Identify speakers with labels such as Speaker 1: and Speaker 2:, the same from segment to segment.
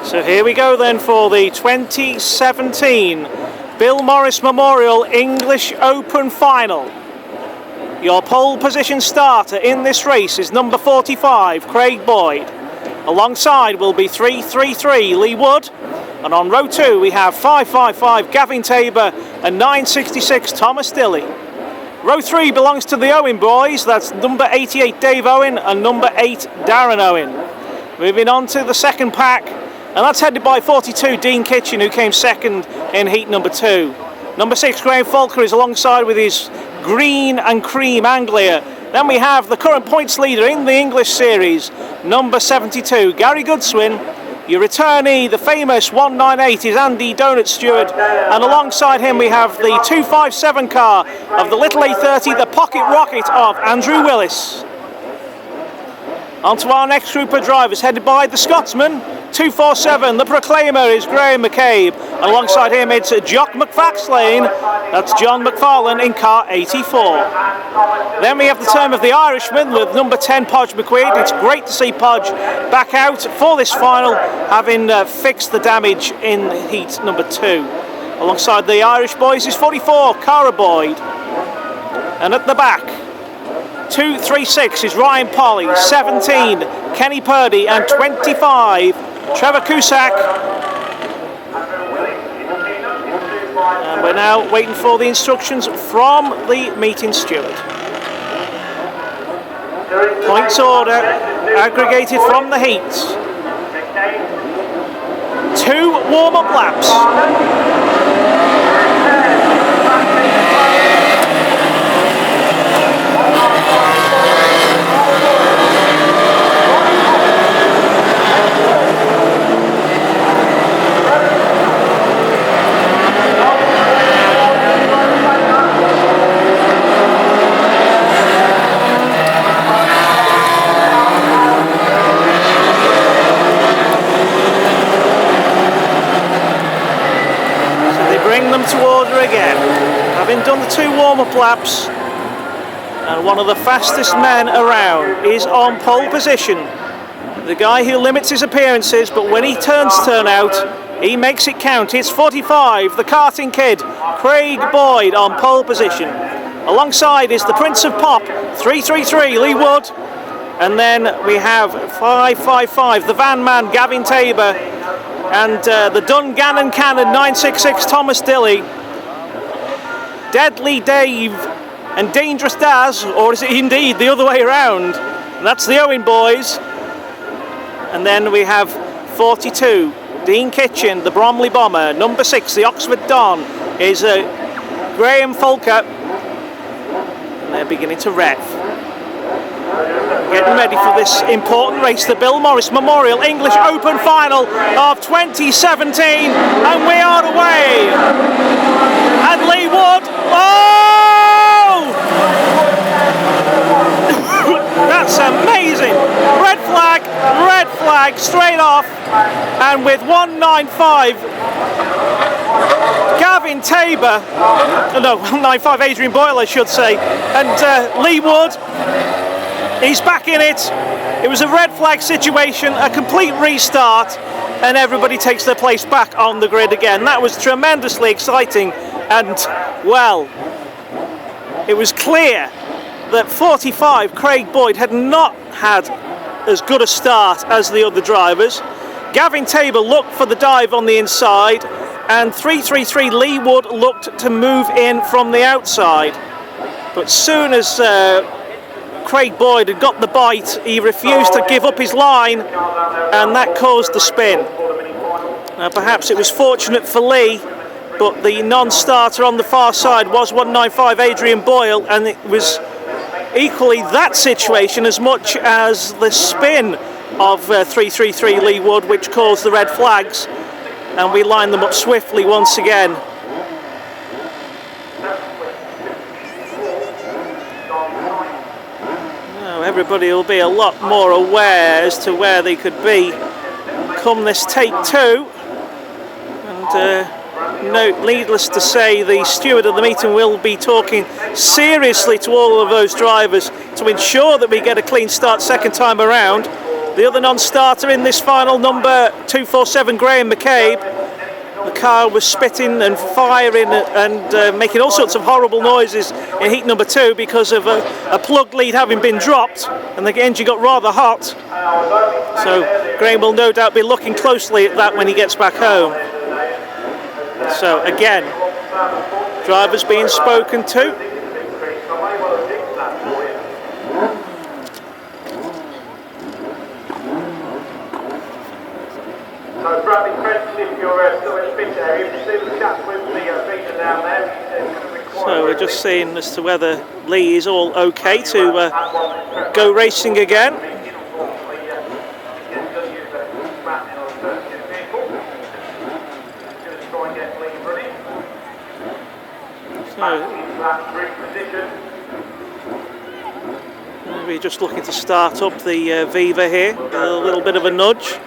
Speaker 1: So here we go then for the 2017 Bill Morris Memorial English Open Final. Your pole position starter in this race is number 45, Craig Boyd. Alongside will be 333, Lee Wood. And on row 2 we have 555, Gavin Tabor, and 966, Thomas Dilley. Row 3 belongs to the Owen boys. That's number 88, Dave Owen, and number 8, Darren Owen. Moving on to the second pack, and that's headed by 42, Dean Kitchen, who came second in heat number 2. Number 6, Graham Falker, is alongside with his green and cream Anglia. Then we have the current points leader in the English series, number 72, Gary Goodswin. Your returnee, the famous 198, is Andy Donut Stewart, and alongside him we have the 257 car of the Little A30, the Pocket Rocket of Andrew Willis. On to our next group of drivers, headed by the Scotsman, 247, the Proclaimer, is Graham McCabe. Alongside him it's Jock McFaxlane, that's John McFarlane in car 84. Then we have the turn of the Irishman with number 10, Podge McQuaid. It's great to see Podge back out for this final, having fixed the damage in heat number 2. Alongside the Irish boys is 44, Cara Boyd. And at the back, 236 is Ryan Polly, 17 Kenny Purdy, and 25 Trevor Cusack. And we're now waiting for the instructions from the meeting steward. Points order aggregated from the heats. 2 warm-up laps. To order again, having done the 2 warm-up laps, and one of the fastest men around is on pole position. The guy who limits his appearances, but when he turn out, he makes it count. It's 45, the karting kid, Craig Boyd, on pole position. Alongside is the Prince of Pop, 333, Lee Wood. And then we have 555, the van man, Gavin Tabor. And the Dungannon Cannon, 966, Thomas Dilley. Deadly Dave and Dangerous Daz, or is it indeed the other way around? And that's the Owen boys. And then we have 42, Dean Kitchen, the Bromley Bomber. Number 6, the Oxford Don, is Graham Falker. And they're beginning to rev. Getting ready for this important race, the Bill Morris Memorial English Open Final of 2017, and we are away. And Lee Wood, oh! That's amazing. Red flag, straight off, and with 195, Gavin Tabor, no, 195 Adrian Boyle, I should say, and Lee Wood. He's back in it. It was a red flag situation, a complete restart, and everybody takes their place back on the grid again. That was tremendously exciting, and, well, it was clear that 45, Craig Boyd, had not had as good a start as the other drivers. Gavin Tabor looked for the dive on the inside, and 333 Lee Wood looked to move in from the outside. But soon as Craig Boyd had got the bite, he refused to give up his line, and that caused the spin. Now perhaps it was fortunate for Lee, but the non-starter on the far side was 195 Adrian Boyle, and it was equally that situation as much as the spin of 333 Lee Wood, which caused the red flags, and we lined them up swiftly once again. Everybody will be a lot more aware as to where they could be come this take 2, and no, needless to say, the steward of the meeting will be talking seriously to all of those drivers to ensure that we get a clean start second time around. The other non-starter in this final, number 247, Graham McCabe. The car was spitting and firing and making all sorts of horrible noises in heat number 2 because of a plug lead having been dropped, and the engine got rather hot. So Graham will no doubt be looking closely at that when he gets back home. So again, drivers being spoken to.
Speaker 2: So Bradley Creston, if you're still in the pit area, if you see the chap with the feeder down there.
Speaker 1: So we're just seeing as to whether Lee is all okay to go racing again. So we're just looking to start up the Viva here, a little bit of a nudge.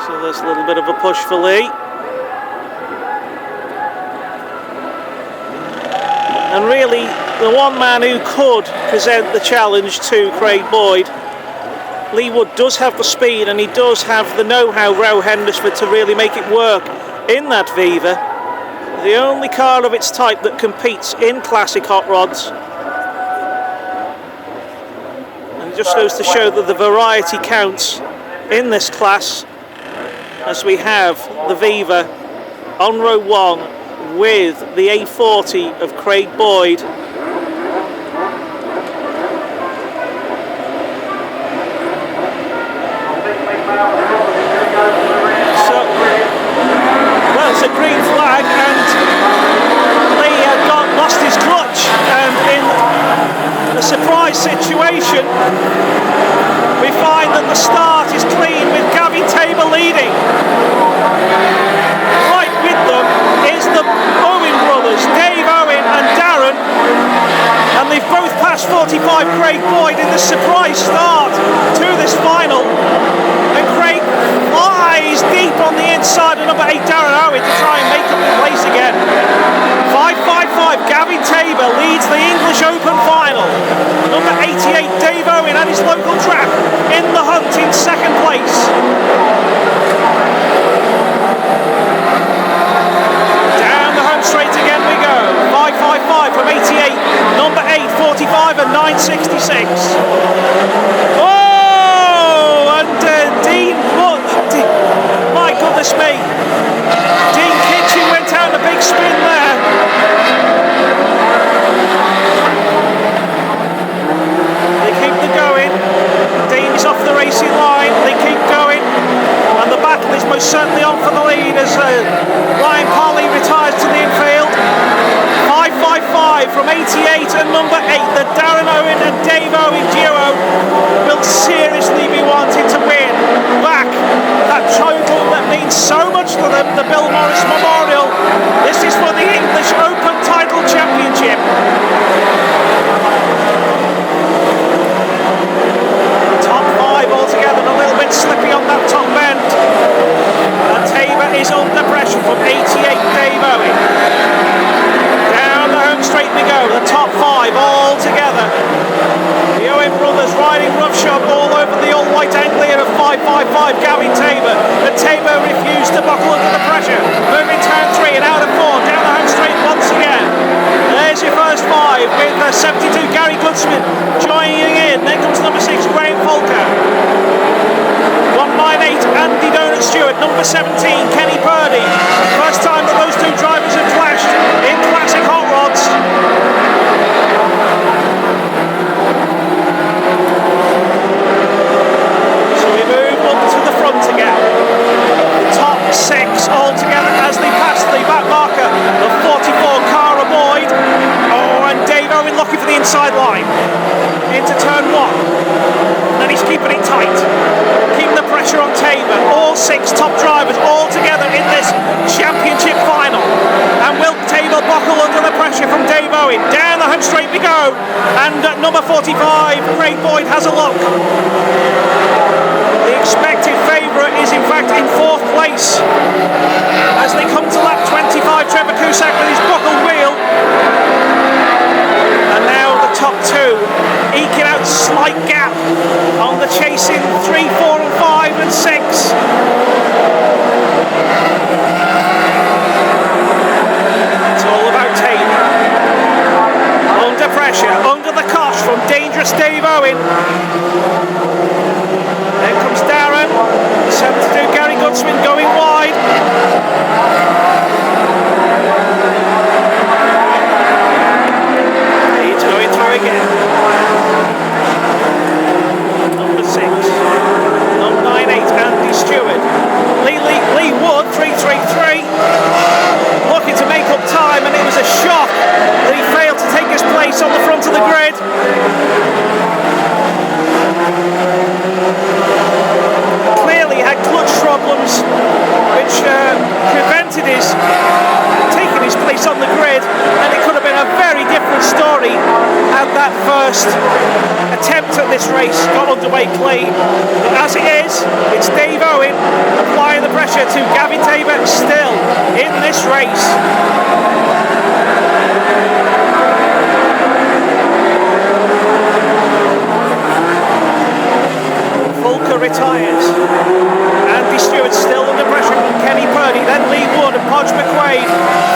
Speaker 1: So there's a little bit of a push for Lee. And really, the one man who could present the challenge to Craig Boyd, Lee Wood does have the speed and he does have the know-how, Row Hednesford, to really make it work in that Viva. The only car of its type that competes in classic hot rods. And it just goes to show that the variety counts in this class, as we have the Viva on row 1 with the A40 of Craig Boyd. So, well, it's a green flag and Lee had lost his clutch, and in a surprise situation we find that the start is clean with Gavin Tabor leading. Right with them is the Owen brothers, Dave Owen and Darren, and they've both passed 45 Craig Boyd in the surprise start to this final. And Craig flies deep on the inside of number 8 Darren Owen to try and make up the place again. 5.55 Gavin Tabor leads the English Open final. Number 88 Dave Owen at his local track in the hunt in second place. Down the home straight again we go. 5.55 from 88, number 8, 45 and 9.66. Oh, and Dean, my goodness me. Dean Kitchen went out a big spin there. They keep the going. Dean is off the racing line. They keep going. And the battle is most certainly on for the lead as Ryan Parley retires to the infield. 5.55 from 88 and number 8. The Darren Owen and Dave Owen duo will seriously be wanting to win back that title that means so much to them, the Bill Morris Memorial. This is for the English Open Title Championship. Top 5 altogether, a little bit slippy on that top end. And Tabor is under pressure from 88 Dave Owen. Down the home straight we go, the top 5 all together. The Owen brothers riding roughshod all over the all-white Anglia of 5.55 Gavin Tabor. And Tabor refused to buckle under the pressure. Moving turn 3 and out of 4, down the home straight once again. There's your first 5 with 72 Gary Goodsmith joining in. Then comes number 6 Graham Folker. 198 Andy Donut Stewart. Number 17 Kenny Purdy. First time that those two drivers have clashed in classic hot rods. So we move up to the front again. Top 6 all together as they pass the back marker of 44 Cara Boyd. Oh, and Dave Owen looking for the inside line into turn 1. And then he's keeping it tight, keeping the pressure on Tabor. All 6 top drivers all together in this championship final. And will Tabor buckle under the pressure from Dave Owen? Down the home straight we go. And number 45 Craig Boyd has a look. The expected favourite is in fact in 4th place. race as they come to lap 25. Trevor Cusack with his buckled wheel. And now the top two eking out slight gap on the chasing 3, 4 and 5 and 6. It's all about Tate. Under pressure, under the cosh from dangerous Dave Owen. Then comes Darren, 72 Gary Goodsman going wide. He's going through again. Number 6, number 9-8 Andy Stewart. Lee Wood 3-3-3, looking to make up time, and it was a shock that he failed to take his place on the front of the grid. Clearly had clutch problems which prevented his taking his place on the grid, and it could have been a very different story had that first attempt at this race got underway clean. But as it is, it's Dave Owen applying the pressure to Gavin Tabor still in this race. Fulker retires. Andy Stewart still under pressure from Kenny Purdy, then Lee Wood and Podge McQuaid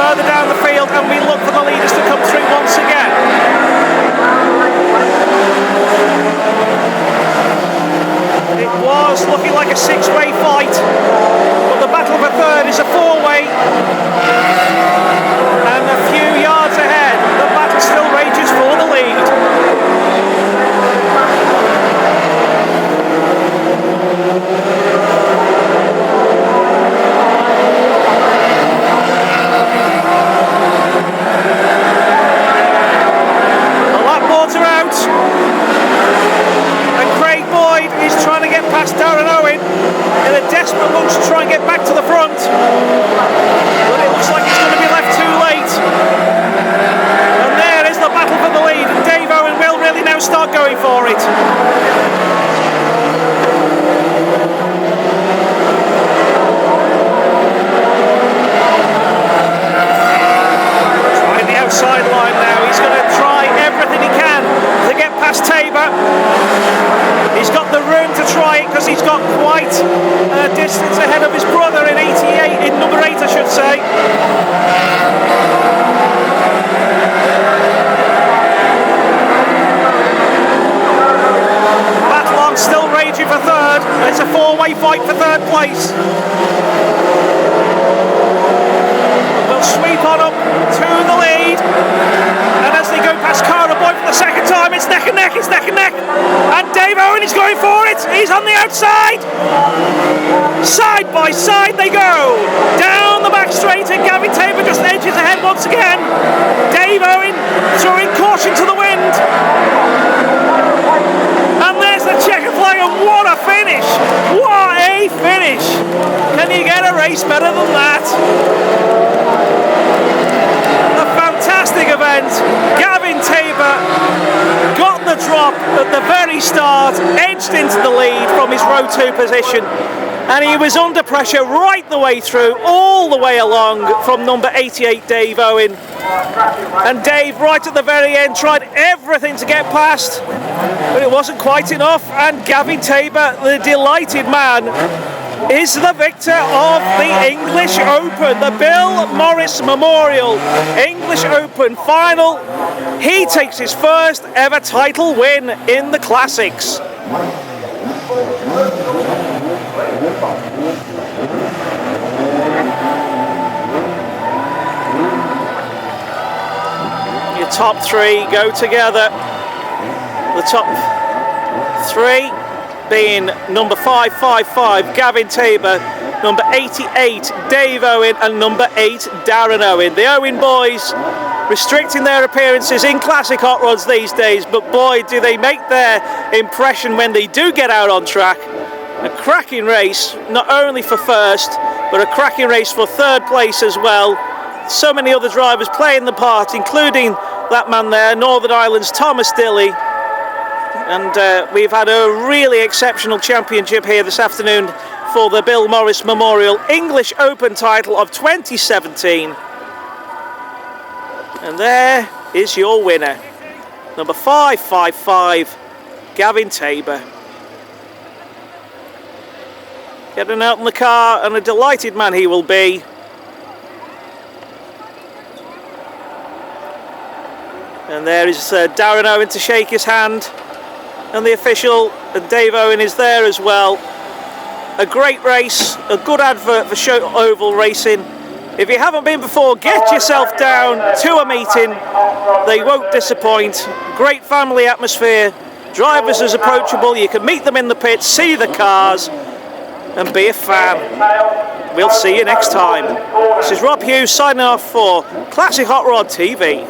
Speaker 1: further down the field, and we look for the leaders to come through once again. It was looking like a 6-way fight, but the battle for third is a 4-way, and a few yards ahead the battle still rages for the lead. The lap boards are out, and Craig Boyd is trying to get past Darren Owen in a desperate lunge to try and get back to the front, but it looks like it's going to be left too late. And there is the battle for the lead, and Dave Owen will really now start going for it. Trying the outside line now. He's going to try everything he can to get past Tabor. He's got the room to try it because he's got quite a distance ahead of his brother in number 8 I should say. Battle on, still raging for third. It's a 4-way fight for third place. They'll sweep on up to the lead, and as they go past Cara Boyd for the second time, it's neck and neck, and Dave Owen is going for it. He's on the outside. Side by side they go down the back straight, and Gavin Tabor just edges ahead once again. Dave Owen throwing caution to the wind, and there's the checkered flag, and what a finish! What a finish! Can you get a race better than that? A fantastic event. Gavin Tabor got the drop at the very start, edged into the lead from his row 2 position, and he was under pressure right the way through, all the way along from number 88 Dave Owen. And Dave right at the very end tried everything to get past, but it wasn't quite enough, and Gavin Tabor, the delighted man, is the victor of the English Open, the Bill Morris Memorial English Open final. He takes his first ever title win in the Classics. Your top 3 go together. The top 3 being number 555 Gavin Tabor, number 88 Dave Owen, and number 8 Darren Owen. The Owen boys restricting their appearances in classic hot rods these days, but boy do they make their impression when they do get out on track. A cracking race, not only for first, but a cracking race for third place as well. So many other drivers playing the part, including that man there, Northern Ireland's Thomas Dilley. And we've had a really exceptional championship here this afternoon for the Bill Morris Memorial English Open title of 2017. And there is your winner, number 555, Gavin Tabor. Getting out in the car, and a delighted man he will be. And there is Darren Owen to shake his hand, and the official, and Dave Owen is there as well. A great race, a good advert for Show Oval Racing. If you haven't been before, get yourself down to a meeting. They won't disappoint. Great family atmosphere. Drivers as approachable. You can meet them in the pits, see the cars, and be a fan. We'll see you next time. This is Rob Hughes signing off for Classic Hot Rod TV.